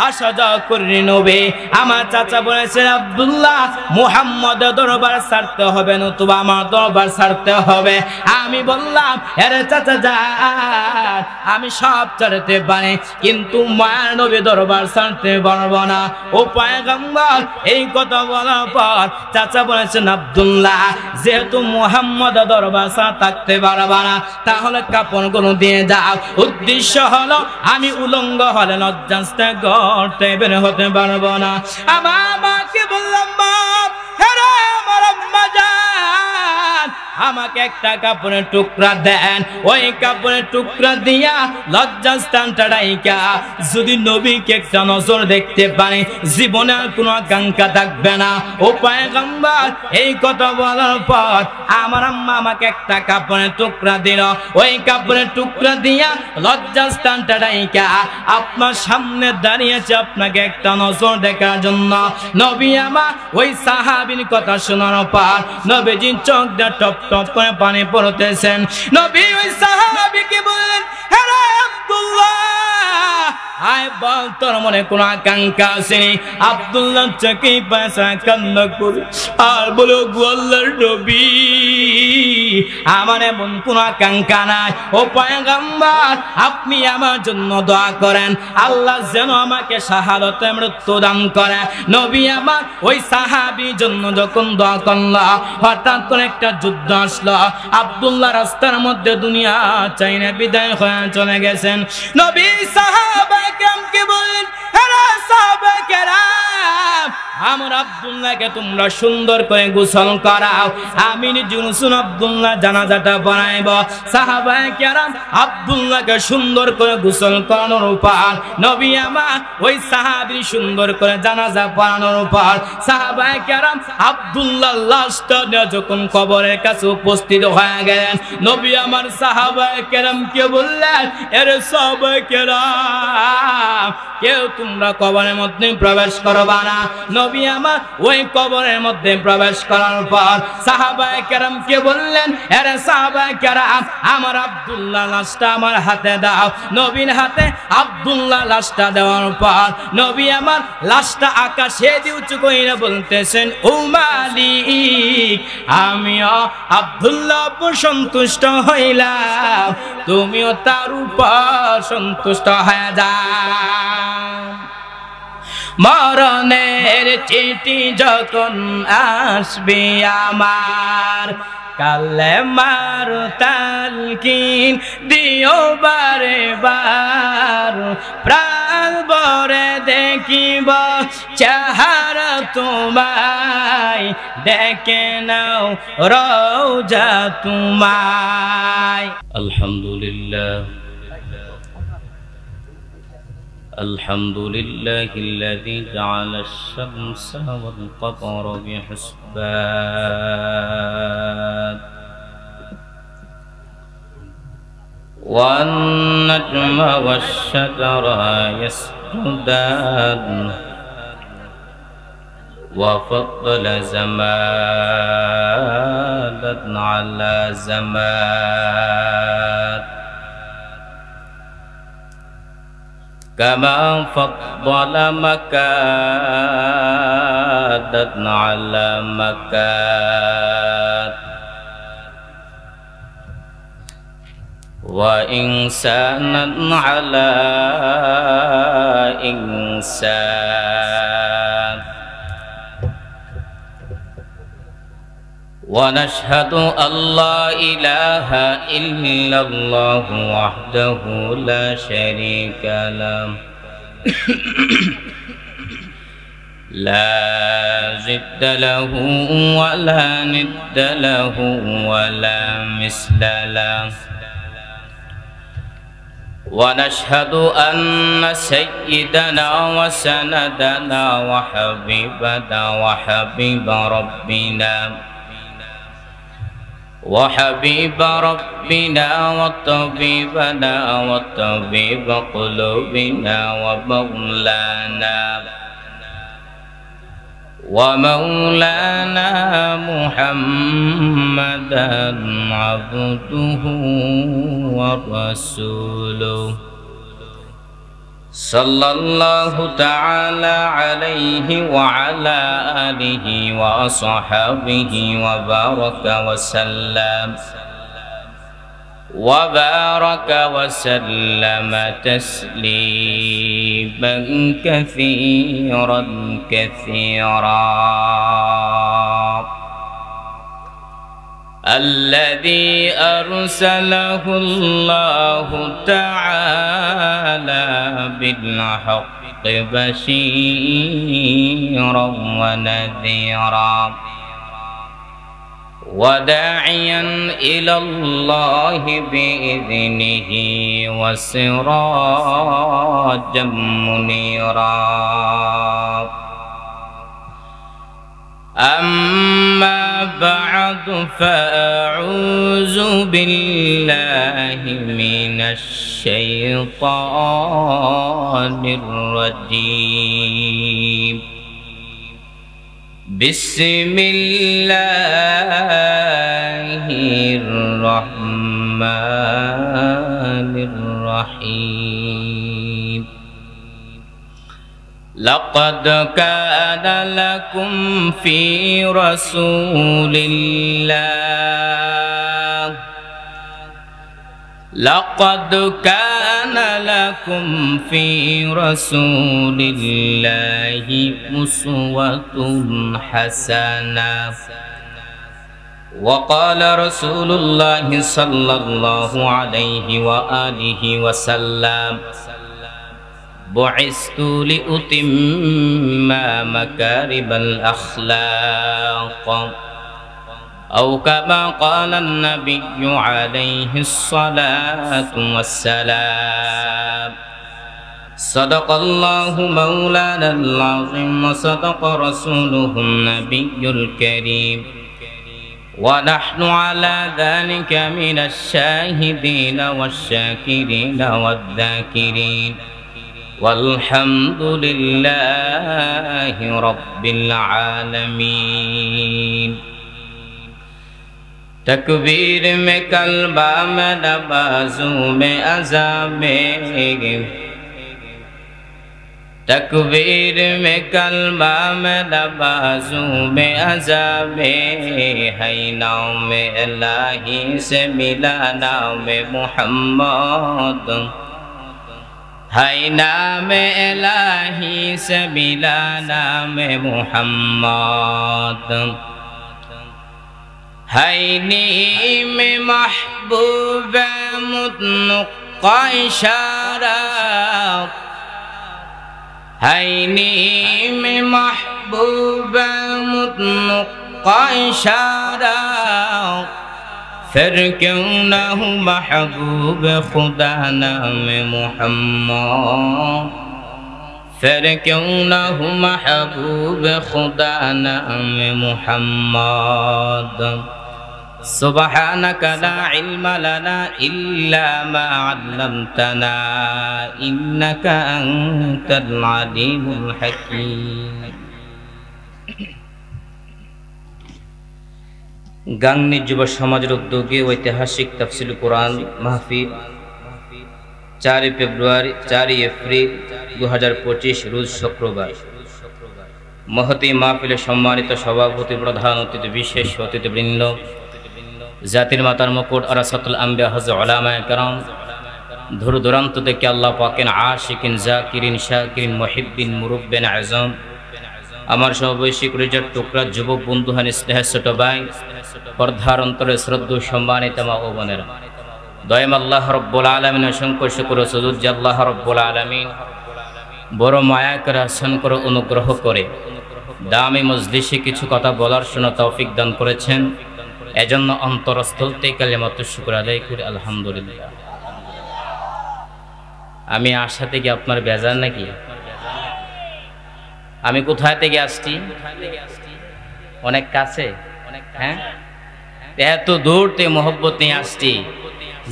আসা যাওয়া করি নবী। আমার চাচা বলেছেন আব্দুল্লাহ মুহাম্মদ দরবার ছাড়তে হবে নতুবা আমার দরবার ছাড়তে হবে। আমি বললাম আরে চাচা যান, আমি সব ছাড়তে পারি কিন্তু মায়ের নবী দরবার ছাড়তে পারবো না। ও পয়গম্বর, এই কথা বলার পর চাচা বলেছেন আব্দুল্লাহ যেহেতু মুহাম্মদ দরবার ছাড়া থাকতে পারবা না তাহলে কাপড়গুলো দিয়ে যাও। উদ্দেশ্য হলো আমি উলঙ্গ হলে লজ্জাস্তে করতে বের হতে পারবো না। আমার মাকে বললাম মা, হেরে আমার আম্মা জান, আমাকে একটা কাপড়ের টুকরা দেন। ওই কাপড়ের টুকরা দিয়া লজ্জাস্থানটা ডাইকা যদি নবীকে একটা নজর দেখতে পারে জীবনে আর কোনো আকাঙ্ক্ষা থাকবে না। ও পয়গম্বর, এই কথা বলার পর আমার আম্মা আমাকে একটা কাপড়ের টুকরা দিল। ওই কাপড়ের টুকরা দিয়া লজ্জাস্থানটা ডাইকা আপনার সামনে দাঁড়িয়েছে আপনাকে একটা নজর দেখার জন্য। নবী আমার ওই সাহাবীর কথা শোনার পর নবীজি চোখ দিয়ে টপ টপ করে পানি পড়তেছেন। নবী ওই সাহাবীকে বললেন হে আব্দুল্লাহ, আয় বল তোর মনে কোন আকাঙ্ক্ষা আসেনি? আব্দুল্লাহ চোখে পাশা কান্না করে আর বলে গো আল্লাহর নবী, আমার এমন কোন আকাঙ্ক্ষা নাই। ও পয়গম্বর, আপনি আমার জন্য দোয়া করেন আল্লাহ যেন আমাকে শাহাদাতে মৃত্যু দান করে। নবী আমার ওই সাহাবীর জন্য যখন দোয়া করল হঠাৎ করে একটা যুদ্ধ আসলো। আব্দুল্লাহ রাস্তার মধ্যে দুনিয়া চাইনা বিদায় হয়ে চলে গেছেন। নবী সাহাবায়ে কেরামকে বললেন হে সাহাবায়ে কেরাম, আমার আব্দুল্লাহকে তোমরা সুন্দর করে গোসল করাও, আমি নিজে আব্দুল্লাহ জানাজাটা পড়াইব। সাহাবায়ে কেরাম আব্দুল্লাহকে সুন্দর করে গোসল করানোর পর নবী আমার ওই সাহাবী সুন্দর করে জানাজা পড়ানোর পর সাহাবায়ে কেরাম আব্দুল্লাহর লাশটা নিয়ে যখন কবরের কাছে উপস্থিত হয়ে গেলেন নবী আমার সাহাবায়ে কেরামকে বললেন এরে সাহাবায়ে কেরাম, কেউ তোমরা কবরের মধ্যে প্রবেশ করবা না। নবী আমার ওই কবরের মধ্যে প্রবেশ করার পর সাহাবায়ে কেরামকে বললেন আরে সাহাবায়ে কেরাম, আমার আব্দুল্লাহ লাশটা আমার হাতে দাও। নবীর হাতে আব্দুল্লাহ লাশটা দেওয়ার পর নবী আমার লাশটা আকাশে দিয়ে উঁচু কইরা বলতেছেন ও মালিক, আমিও আব্দুল্লাহ উপর সন্তুষ্ট হইলাম, তুমিও তার উপর সন্তুষ্ট হয়ে যাও। মরণের চিঠি যখন আসবে আমার কালেমার তালকিন দিও বারে বার, প্রাণ ভরে দেখিব চেহারা তোমায়, দেখে নাও রওজা তোমায়। আলহামদুলিল্লাহ الحمد لله الذي جعل الشمس والقمر بحسبان والنجم والشجر يسجدان وفضل زمانا على زمان كما فضل مكانا على مكان وإنسانا على إنسان ونشهد أن لا إله إلا الله وحده لا شريك له لا ضد له ولا ند له ولا مثل له ونشهد أن سيدنا وسندنا وحبيبنا وحبيب ربنا وحبيب ربنا وطبيبنا وطبيب قلوبنا ومولانا محمدا عبده ورسوله صلى الله تعالى عليه وعلى آله وصحبه وبارك وسلم تسليما كثيرا كثيرا. الذي أرسله الله تعالى بالحق بشيرا ونذيرا وداعيا إلى الله بإذنه وسراجا منيرا. أما بعد فأعوذ بالله من الشيطان الرجيم. بسم الله الرحمن الرحيم. لقد كان لكم في رسول الله لقد كان لكم في رسول الله أسوة حسنة. وقال رسول الله صلى الله عليه وآله وسلم بعثت لأتم مكارم الأخلاق أو كما قال النبي عليه الصلاة والسلام. صدق الله مولانا العظيم وصدق رسوله النبي الكريم ونحن على ذلك من الشاهدين والشاكرين والذاكرين والحمد لله رب العالمين. تکبیر میں کلبہ میں نمازوں میں اذان میں تکبیر میں کلبہ میں نمازوں میں اذان میں ہے نام الہی سے ملا نام محمد ہے نام الہی سے ملا نام محمد ہے نیم محبوب مطلق اشارہ ہے نیم محبوب مطلق اشارہ پھر کیوں نہ ہوں محبوب خدا نام محمد پھر کیوں نہ ہوں محبوب خدا نام محمد. سبحانك لا علم لنا إلا ما علمتنا إنك أنت العليم الحكيم. গাংনী যুব সমাজের উদ্যোগে ঐতিহাসিক তাফসীর কোরআন মাহফিল 4 ফেব্রুয়ারি 4 এপ্রিল 2025 রোজ শুক্রবার। মহতী মাহফিলে সম্মানিত সভাপতি, প্রধান অতিথি, বিশেষ অতিথিবৃন্দ, জাতির মাতার মুকুট আরাসাতুল আম্বিয়া হযরত উলামায়ে কেরাম, দূর দূরান্ত থেকে আল্লাহ পাকের আশিকিন, জাকিরিন, শাকিরিন, মুহিব্বিন, মুরব্বিন আযম, আমার সর্বৈশিক রিজার টুকরা যুবক বন্ধুহান স্নেহের ছোট ভাই, পর্দার অন্তরে শ্রদ্ধেয় সম্মানিত মা ও বোনেরা, দয়াম আল্লাহ রব্বুল আলামিন অসংখ্য শুকর ও সুজুদ যে আল্লাহ রব্বুল আলামিন বড় মায়া করে, হাসান করে, অনুগ্রহ করে দামি মজলিসে কিছু কথা বলার জন্য তৌফিক দান করেছেন। এজন্য অন্তরস্থল থেকে কালিমাতুশ শুকর আদায় করি আলহামদুলিল্লাহ। আমি আশা থেকে আপনার বেজার নাকি? আমি কোথায় থেকে আসছি? অনেক কাছে, হ্যাঁ, এত দূর থেকে মোহব্বত নিয়ে আসছি।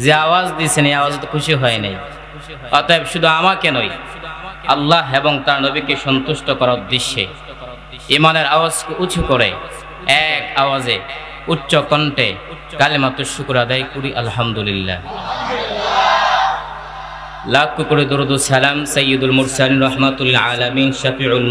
যে আওয়াজ দিয়েছেন এই আওয়াজ তো খুশি হয় নাই। অতএব শুধু আমাকে নয়, আল্লাহ এবং তার নবীকে সন্তুষ্ট করার উদ্দেশ্যে ইমানের আওয়াজকে উঁচু করে এক আওয়াজে উচ্চ কণ্ঠে কালিমাতুশ শুকর আদায় করি আলহামদুলিল্লাহ। লাখ করে দরুদ ও সালাম সাইয়্যিদুল মুরসালিন রাহমাতুল আলামিন শাফিউল